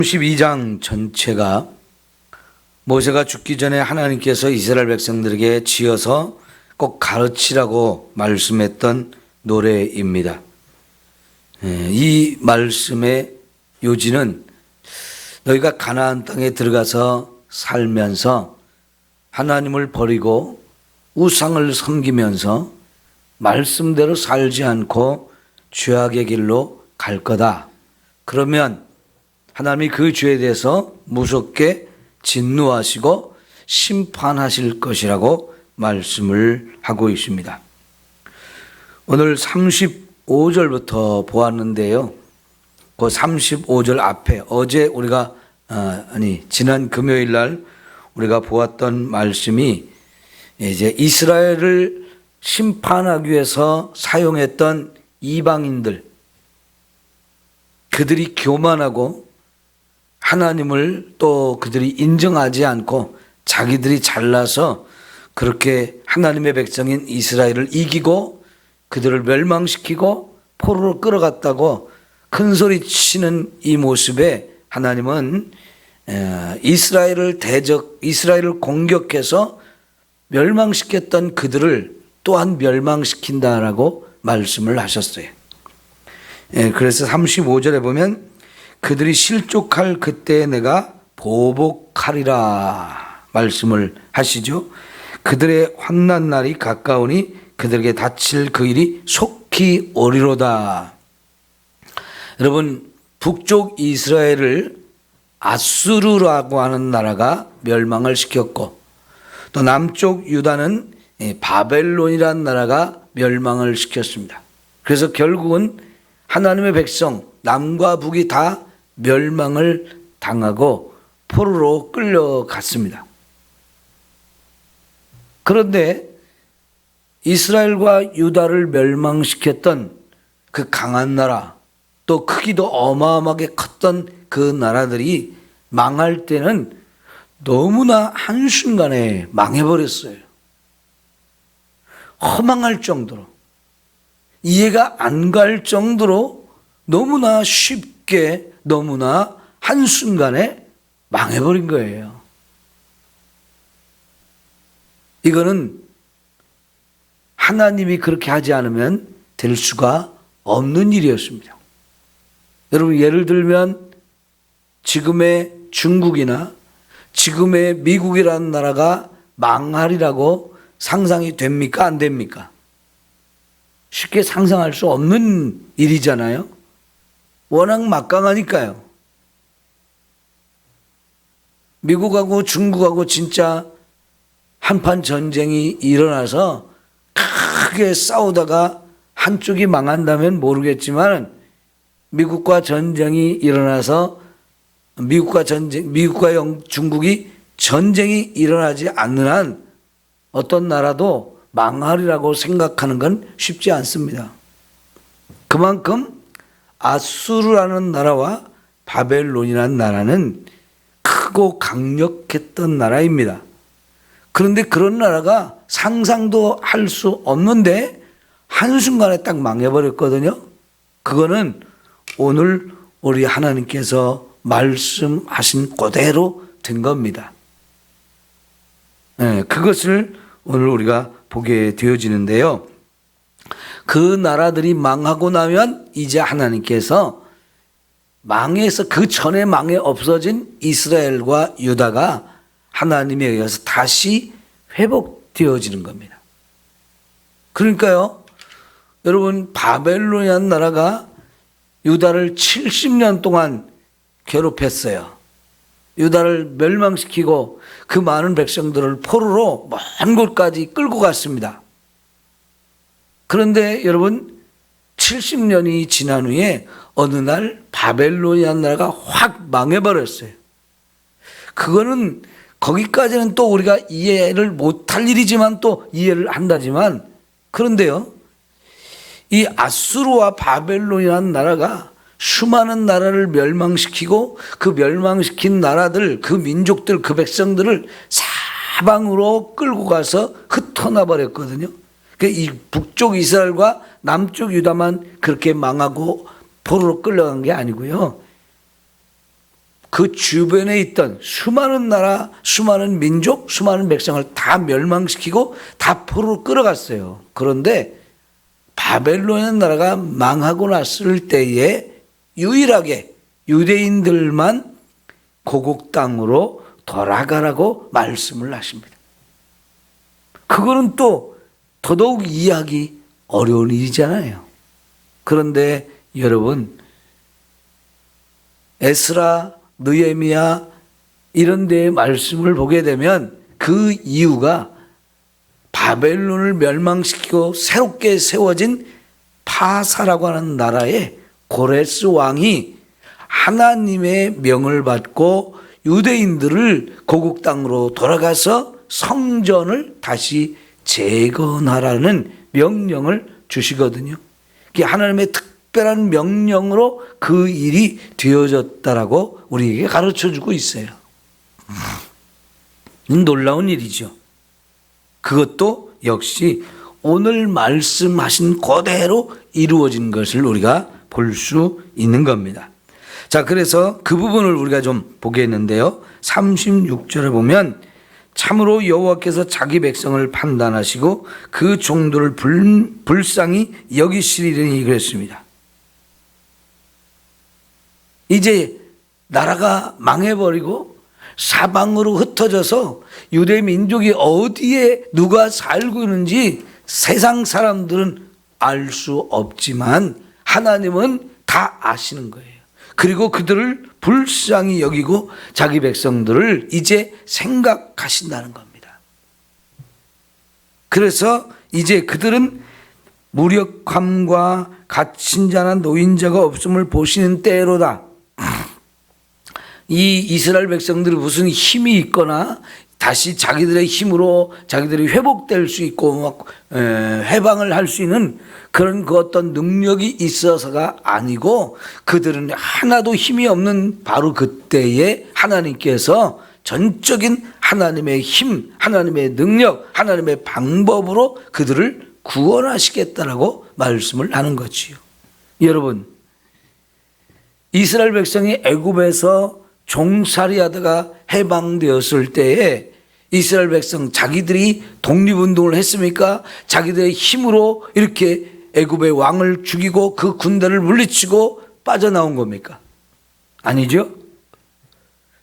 32장 전체가 모세가 죽기 전에 하나님께서 이스라엘 백성들에게 지어서 꼭 가르치라고 말씀했던 노래입니다. 이 말씀의 요지는 너희가 가나안 땅에 들어가서 살면서 하나님을 버리고 우상을 섬기면서 말씀대로 살지 않고 죄악의 길로 갈 거다. 그러면 하나님이 그 죄에 대해서 무섭게 진노하시고 심판하실 것이라고 말씀을 하고 있습니다. 오늘 35절부터 보았는데요. 그 35절 앞에 어제 우리가 지난 금요일 날 우리가 보았던 말씀이 이제 이스라엘을 심판하기 위해서 사용했던 이방인들, 그들이 교만하고 하나님을 또 그들이 인정하지 않고 자기들이 잘나서 그렇게 하나님의 백성인 이스라엘을 이기고 그들을 멸망시키고 포로로 끌어갔다고 큰 소리 치는 이 모습에 하나님은 이스라엘을 공격해서 멸망시켰던 그들을 또한 멸망시킨다라고 말씀을 하셨어요. 그래서 35절에 보면 그들이 실족할 그때에 내가 보복하리라 말씀을 하시죠. 그들의 환난 날이 가까우니 그들에게 닥칠 그 일이 속히 오리로다. 여러분, 북쪽 이스라엘을 아수르라고 하는 나라가 멸망을 시켰고 또 남쪽 유다는 바벨론이라는 나라가 멸망을 시켰습니다. 그래서 결국은 하나님의 백성 남과 북이 다 멸망을 당하고 포로로 끌려갔습니다. 그런데 이스라엘과 유다를 멸망시켰던 그 강한 나라, 또 크기도 어마어마하게 컸던 그 나라들이 망할 때는 너무나 한순간에 망해버렸어요. 허망할 정도로, 이해가 안 갈 정도로 너무나 쉽게 너무나 한순간에 망해버린 거예요. 이거는 하나님이 그렇게 하지 않으면 될 수가 없는 일이었습니다. 여러분, 예를 들면 지금의 중국이나 지금의 미국이라는 나라가 망하리라고 상상이 됩니까? 안 됩니까? 쉽게 상상할 수 없는 일이잖아요. 워낙 막강하니까요. 미국하고 중국하고 진짜 한판 전쟁이 일어나서 크게 싸우다가 한쪽이 망한다면 모르겠지만 미국과 전쟁이 일어나서 중국이 전쟁이 일어나지 않는 한 어떤 나라도 망하리라고 생각하는 건 쉽지 않습니다. 그만큼 아수르라는 나라와 바벨론이라는 나라는 크고 강력했던 나라입니다. 그런데 그런 나라가 상상도 할 수 없는데 한순간에 딱 망해버렸거든요. 그거는 오늘 우리 하나님께서 말씀하신 그대로 된 겁니다. 그것을 오늘 우리가 보게 되어지는데요. 그 나라들이 망하고 나면 이제 하나님께서 망해서 그 전에 망해 없어진 이스라엘과 유다가 하나님에 의해서 다시 회복되어지는 겁니다. 그러니까요, 여러분, 바벨론이라는 나라가 유다를 70년 동안 괴롭혔어요. 유다를 멸망시키고 그 많은 백성들을 포로로 먼 곳까지 끌고 갔습니다. 그런데 여러분, 70년이 지난 후에 어느 날 바벨론이라는 나라가 확 망해버렸어요. 그거는 거기까지는 또 우리가 이해를 못할 일이지만 또 이해를 한다지만, 그런데요, 이 아수르와 바벨론이라는 나라가 수많은 나라를 멸망시키고 그 멸망시킨 나라들, 그 민족들, 그 백성들을 사방으로 끌고 가서 흩어놔 버렸거든요. 이 북쪽 이스라엘과 남쪽 유다만 그렇게 망하고 포로로 끌려간 게 아니고요. 그 주변에 있던 수많은 나라, 수많은 민족, 수많은 백성을 다 멸망시키고 다 포로로 끌어갔어요. 그런데 바벨론 나라가 망하고 났을 때에 유일하게 유대인들만 고국 땅으로 돌아가라고 말씀을 하십니다. 그거는 또 더더욱 이해하기 어려운 일이잖아요. 그런데 여러분, 에스라, 느헤미야 이런 데의 말씀을 보게 되면 그 이유가 바벨론을 멸망시키고 새롭게 세워진 파사라고 하는 나라의 고레스 왕이 하나님의 명을 받고 유대인들을 고국 땅으로 돌아가서 성전을 다시 재건하라는 명령을 주시거든요. 그게 하나님의 특별한 명령으로 그 일이 되어졌다라고 우리에게 가르쳐주고 있어요. 놀라운 일이죠. 그것도 역시 오늘 말씀하신 그대로 이루어진 것을 우리가 볼 수 있는 겁니다. 자, 그래서 그 부분을 우리가 좀 보겠는데요. 36절에 보면 참으로 여호와께서 자기 백성을 판단하시고 그 종들을 불쌍히 여기시리니 그랬습니다. 이제 나라가 망해버리고 사방으로 흩어져서 유대 민족이 어디에 누가 살고 있는지 세상 사람들은 알 수 없지만 하나님은 다 아시는 거예요. 그리고 그들을 불쌍히 여기고 자기 백성들을 이제 생각하신다는 겁니다. 그래서 이제 그들은 무력함과 갇힌 자나 노인자가 없음을 보시는 때로다. 이 이스라엘 백성들이 무슨 힘이 있거나 다시 자기들의 힘으로 자기들이 회복될 수 있고 막 해방을 할 수 있는 그런 그 어떤 능력이 있어서가 아니고 그들은 하나도 힘이 없는 바로 그때에 하나님께서 전적인 하나님의 힘, 하나님의 능력, 하나님의 방법으로 그들을 구원하시겠다라고 말씀을 하는 거지요. 여러분, 이스라엘 백성이 애굽에서 종살이하다가 해방되었을 때에 이스라엘 백성 자기들이 독립운동을 했습니까? 자기들의 힘으로 이렇게 애굽의 왕을 죽이고 그 군대를 물리치고 빠져나온 겁니까? 아니죠.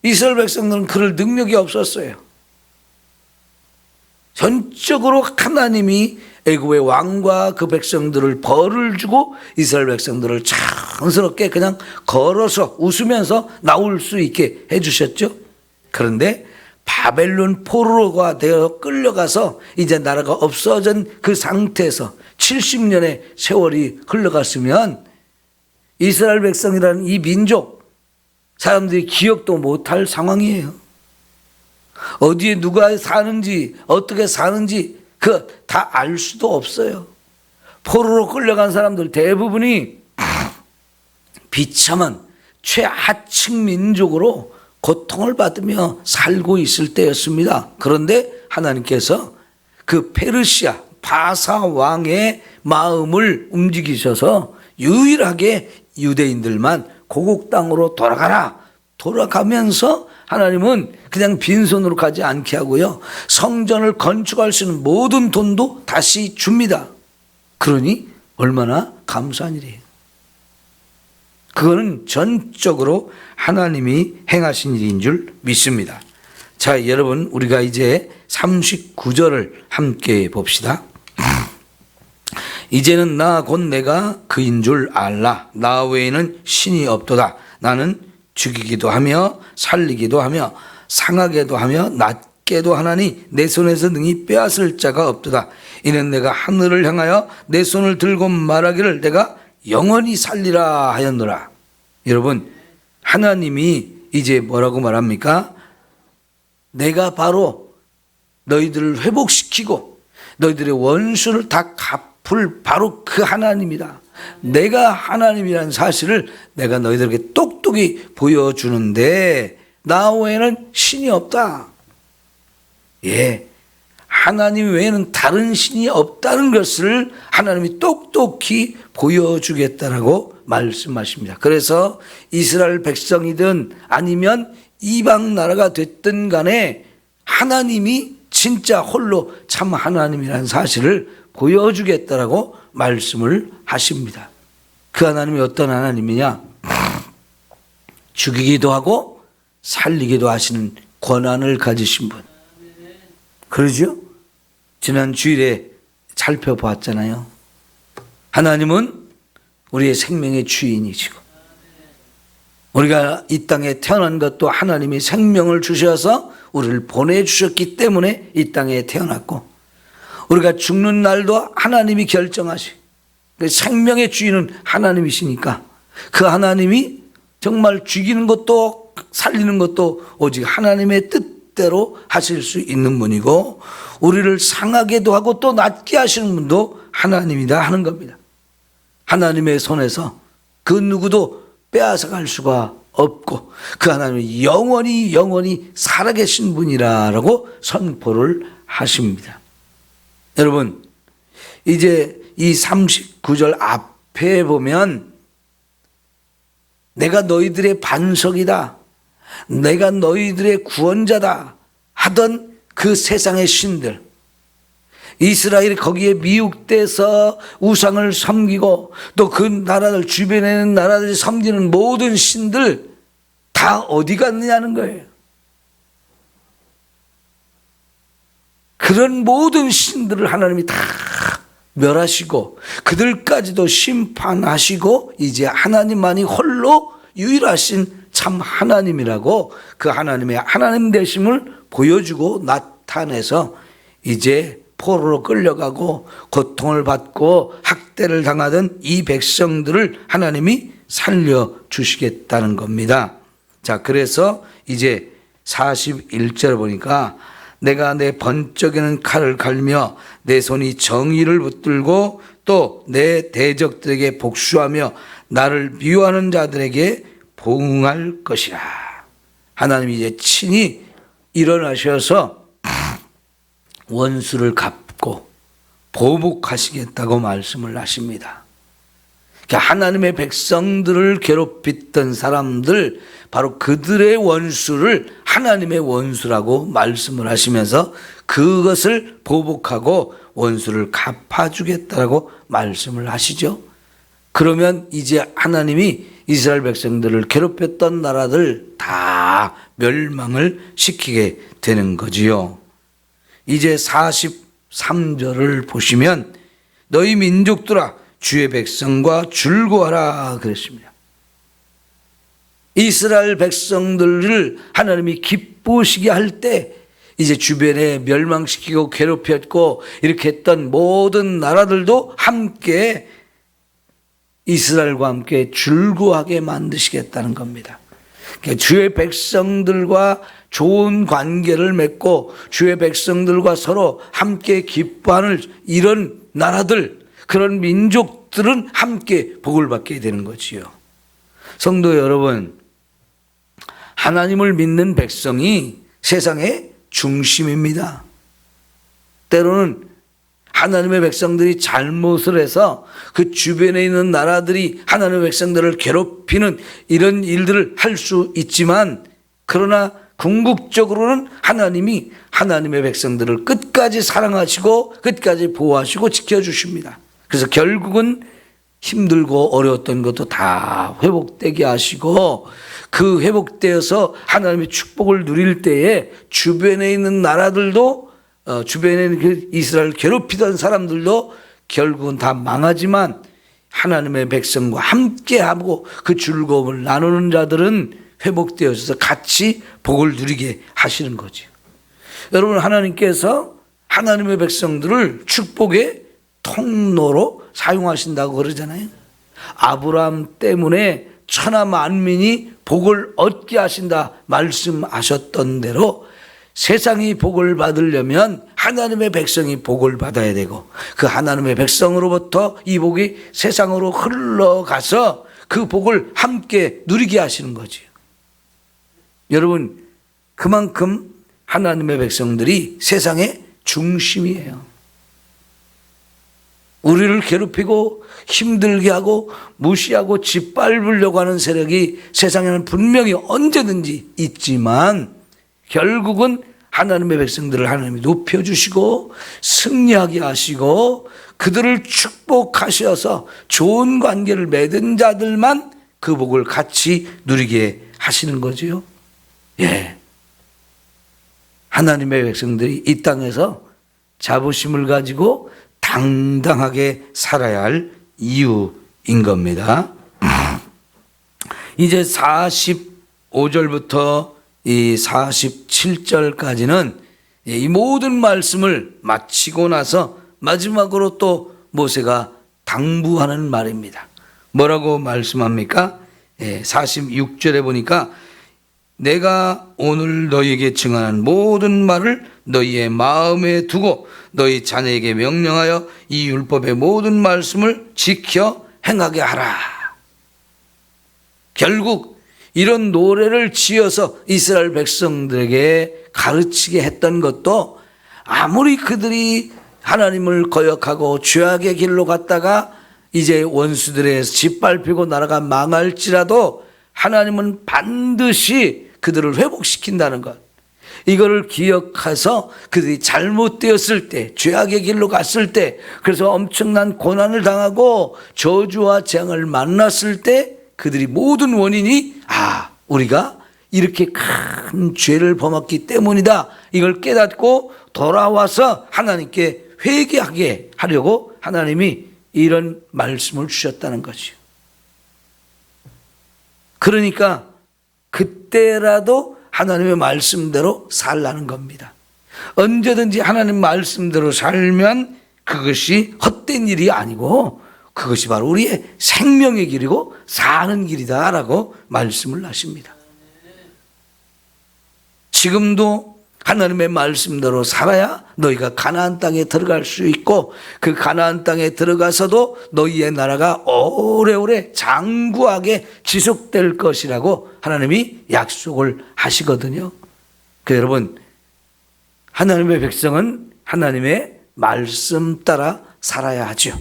이스라엘 백성들은 그럴 능력이 없었어요. 전적으로 하나님이 애굽의 왕과 그 백성들을 벌을 주고 이스라엘 백성들을 자연스럽게 그냥 걸어서 웃으면서 나올 수 있게 해주셨죠. 그런데 바벨론 포로가 되어 끌려가서 이제 나라가 없어진 그 상태에서 70년의 세월이 흘러갔으면 이스라엘 백성이라는 이 민족 사람들이 기억도 못할 상황이에요. 어디에 누가 사는지 어떻게 사는지 그 다 알 수도 없어요. 포로로 끌려간 사람들 대부분이 비참한 최하층 민족으로 고통을 받으며 살고 있을 때였습니다. 그런데 하나님께서 그 페르시아 바사 왕의 마음을 움직이셔서 유일하게 유대인들만 고국 땅으로 돌아가라. 돌아가면서 하나님은 그냥 빈손으로 가지 않게 하고요. 성전을 건축할 수 있는 모든 돈도 다시 줍니다. 그러니 얼마나 감사한 일이에요. 그거는 전적으로 하나님이 행하신 일인 줄 믿습니다. 자, 여러분, 우리가 이제 39절을 함께 봅시다. 이제는 나 곧 내가 그인 줄 알라. 나 외에는 신이 없도다. 나는 죽이기도 하며 살리기도 하며 상하게도 하며 낫게도 하나니 내 손에서 능히 빼앗을 자가 없도다. 이는 내가 하늘을 향하여 내 손을 들고 말하기를 내가 영원히 살리라 하였노라. 여러분, 하나님이 이제 뭐라고 말합니까? 내가 바로 너희들을 회복시키고 너희들의 원수를 다 갚을 바로 그 하나님이다. 내가 하나님이라는 사실을 내가 너희들에게 똑똑히 보여주는데 나 외에는 신이 없다. 예, 하나님 외에는 다른 신이 없다는 것을 하나님이 똑똑히 보여주겠다라고 말씀하십니다. 그래서 이스라엘 백성이든 아니면 이방 나라가 됐든 간에 하나님이 진짜 홀로 참 하나님이라는 사실을 보여주겠다라고 말씀을 하십니다. 그 하나님이 어떤 하나님이냐? 죽이기도 하고 살리기도 하시는 권한을 가지신 분. 그러죠? 지난 주일에 살펴보았잖아요. 하나님은 우리의 생명의 주인이시고, 우리가 이 땅에 태어난 것도 하나님이 생명을 주셔서 우리를 보내주셨기 때문에 이 땅에 태어났고, 우리가 죽는 날도 하나님이 결정하시고, 생명의 주인은 하나님이시니까 그 하나님이 정말 죽이는 것도 살리는 것도 오직 하나님의 뜻대로 하실 수 있는 분이고, 우리를 상하게도 하고 또 낫게 하시는 분도 하나님이다 하는 겁니다. 하나님의 손에서 그 누구도 빼앗아갈 수가 없고 그 하나님이 영원히 살아계신 분이라고 선포를 하십니다. 여러분, 이제 이 39절 앞에 보면 내가 너희들의 반석이다, 내가 너희들의 구원자다 하던 그 세상의 신들, 이스라엘이 거기에 미혹돼서 우상을 섬기고 또 그 나라들 주변에 있는 나라들이 섬기는 모든 신들 다 어디 갔느냐는 거예요. 그런 모든 신들을 하나님이 다 멸하시고 그들까지도 심판하시고 이제 하나님만이 홀로 유일하신 참 하나님이라고 그 하나님의 하나님 되심을 보여주고 나타내서 이제 포로로 끌려가고 고통을 받고 학대를 당하던 이 백성들을 하나님이 살려주시겠다는 겁니다. 자, 그래서 이제 41절에 보니까 내가 내 번쩍이는 칼을 갈며 내 손이 정의를 붙들고 또 내 대적들에게 복수하며 나를 미워하는 자들에게 보응할 것이라. 하나님이 이제 친히 일어나셔서 원수를 갚고 보복하시겠다고 말씀을 하십니다. 하나님의 백성들을 괴롭혔던 사람들, 바로 그들의 원수를 하나님의 원수라고 말씀을 하시면서 그것을 보복하고 원수를 갚아주겠다고 말씀을 하시죠. 그러면 이제 하나님이 이스라엘 백성들을 괴롭혔던 나라들 다 멸망을 시키게 되는 거지요. 이제 43절을 보시면 너희 민족들아 주의 백성과 줄고하라 그랬습니다. 이스라엘 백성들을 하나님이 기쁘시게 할 때 이제 주변에 멸망시키고 괴롭혔고 이렇게 했던 모든 나라들도 함께 이스라엘과 함께 줄고하게 만드시겠다는 겁니다. 그러니까 주의 백성들과 좋은 관계를 맺고 주의 백성들과 서로 함께 기뻐하는 이런 나라들, 그런 민족들은 함께 복을 받게 되는 거지요. 성도 여러분, 하나님을 믿는 백성이 세상의 중심입니다. 때로는 하나님의 백성들이 잘못을 해서 그 주변에 있는 나라들이 하나님의 백성들을 괴롭히는 이런 일들을 할 수 있지만, 그러나 궁극적으로는 하나님이 하나님의 백성들을 끝까지 사랑하시고 끝까지 보호하시고 지켜주십니다. 그래서 결국은 힘들고 어려웠던 것도 다 회복되게 하시고, 그 회복되어서 하나님의 축복을 누릴 때에 주변에 있는 나라들도 주변에 있는 그 이스라엘 괴롭히던 사람들도 결국은 다 망하지만 하나님의 백성과 함께하고 그 즐거움을 나누는 자들은 회복되어서 같이 복을 누리게 하시는 거죠. 여러분, 하나님께서 하나님의 백성들을 축복의 통로로 사용하신다고 그러잖아요. 아브라함 때문에 천하 만민이 복을 얻게 하신다 말씀하셨던 대로 세상이 복을 받으려면 하나님의 백성이 복을 받아야 되고, 그 하나님의 백성으로부터 이 복이 세상으로 흘러가서 그 복을 함께 누리게 하시는 거죠. 여러분, 그만큼 하나님의 백성들이 세상의 중심이에요. 우리를 괴롭히고 힘들게 하고 무시하고 짓밟으려고 하는 세력이 세상에는 분명히 언제든지 있지만 결국은 하나님의 백성들을 하나님이 높여주시고 승리하게 하시고 그들을 축복하셔서 좋은 관계를 맺은 자들만 그 복을 같이 누리게 하시는 거지요. 예. 하나님의 백성들이 이 땅에서 자부심을 가지고 당당하게 살아야 할 이유인 겁니다. 이제 45절부터 이 47절까지는 이 모든 말씀을 마치고 나서 마지막으로 또 모세가 당부하는 말입니다. 뭐라고 말씀합니까? 46절에 보니까 내가 오늘 너희에게 증언한 모든 말을 너희의 마음에 두고 너희 자녀에게 명령하여 이 율법의 모든 말씀을 지켜 행하게 하라. 결국 이런 노래를 지어서 이스라엘 백성들에게 가르치게 했던 것도 아무리 그들이 하나님을 거역하고 죄악의 길로 갔다가 이제 원수들에 짓밟히고 나라가 망할지라도 하나님은 반드시 그들을 회복시킨다는 것, 이거를 기억해서 그들이 잘못되었을 때, 죄악의 길로 갔을 때, 그래서 엄청난 고난을 당하고 저주와 재앙을 만났을 때 그들이 모든 원인이 우리가 이렇게 큰 죄를 범했기 때문이다, 이걸 깨닫고 돌아와서 하나님께 회개하게 하려고 하나님이 이런 말씀을 주셨다는 거죠. 그러니까 그때라도 하나님의 말씀대로 살라는 겁니다. 언제든지 하나님 말씀대로 살면 그것이 헛된 일이 아니고 그것이 바로 우리의 생명의 길이고 사는 길이다라고 말씀을 하십니다. 지금도 하나님의 말씀대로 살아야 너희가 가나안 땅에 들어갈 수 있고 그 가나안 땅에 들어가서도 너희의 나라가 오래오래 장구하게 지속될 것이라고 하나님이 약속을 하시거든요. 그래서 여러분, 하나님의 백성은 하나님의 말씀 따라 살아야 하죠.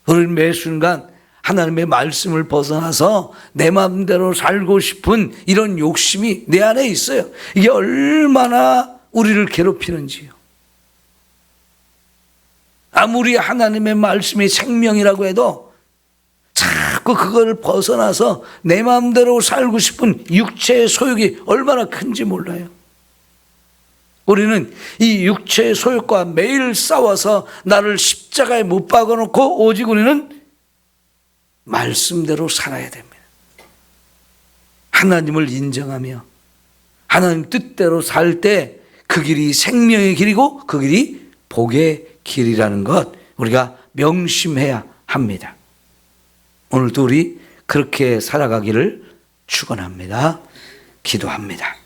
우리는 매 순간 하나님의 말씀을 벗어나서 내 마음대로 살고 싶은 이런 욕심이 내 안에 있어요. 이게 얼마나 우리를 괴롭히는지요. 아무리 하나님의 말씀이 생명이라고 해도 자꾸 그걸 벗어나서 내 마음대로 살고 싶은 육체의 소욕이 얼마나 큰지 몰라요. 우리는 이 육체의 소욕과 매일 싸워서 나를 십자가에 못 박아놓고 오직 우리는 말씀대로 살아야 됩니다. 하나님을 인정하며 하나님 뜻대로 살 때 그 길이 생명의 길이고 그 길이 복의 길이라는 것 우리가 명심해야 합니다. 오늘도 우리 그렇게 살아가기를 축원합니다. 기도합니다.